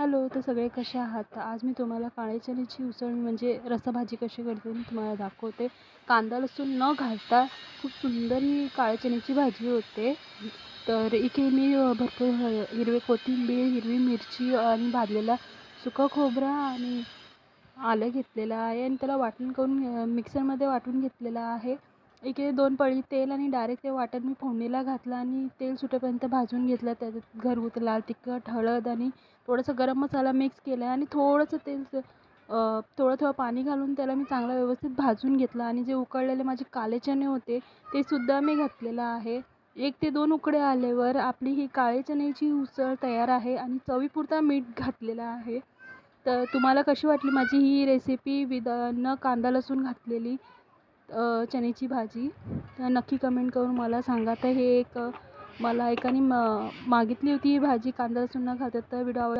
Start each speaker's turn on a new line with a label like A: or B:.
A: Hello, तर सगळे कसे आहात? तर आज मी तुम्हाला काळ्या चण्याची उसळ म्हणजे रसाभाजी कशी करते मी तुम्हाला दाखवते. कांदा लसूण न घालता खूप सुंदर ही काळ्या चण्याची भाजी होते. तर इथे मी भरपूर हिरवी कोथिंबीर, हिरवी मिरची आणि भाजलेला सुका खोबरा आणि आलं घेतलेलं आहे आणि त्याला वाटण करून मिक्सरमध्ये वाटून घेतलेलं आहे. इकडे 2 पळी तेल आणि डायरेक्ट ते वाटण मी फोडणीला घातलं आणि तेल सुटेपर्यंत भाजून घेतलं. त्याच्यात घरगुती लाल तिखट, हळद आणि थोडंसं गरम मसाला मिक्स केला आणि थोडंसं थोडं पाणी घालून त्याला मी चांगलं व्यवस्थित भाजून घेतलं आणि जे उकळलेले माझे काळे चणे होते ते सुद्धा मी घातलेलं आहे. 1 ते 2 उकळे आल्यावर आपली ही काळे चण्याची उसळ तयार आहे आणि चवीपुरता मीठ घातलेलं आहे. तर तुम्हाला कशी वाटली माझी ही रेसिपी न कांदा लसूण घातलेली चण्याची भाजी? तर नक्की कमेंट करून मला सांगा. तर हे मला एकाने मागितली होती ही भाजी कांदा लसूण न घालता. तर व्हिडिओ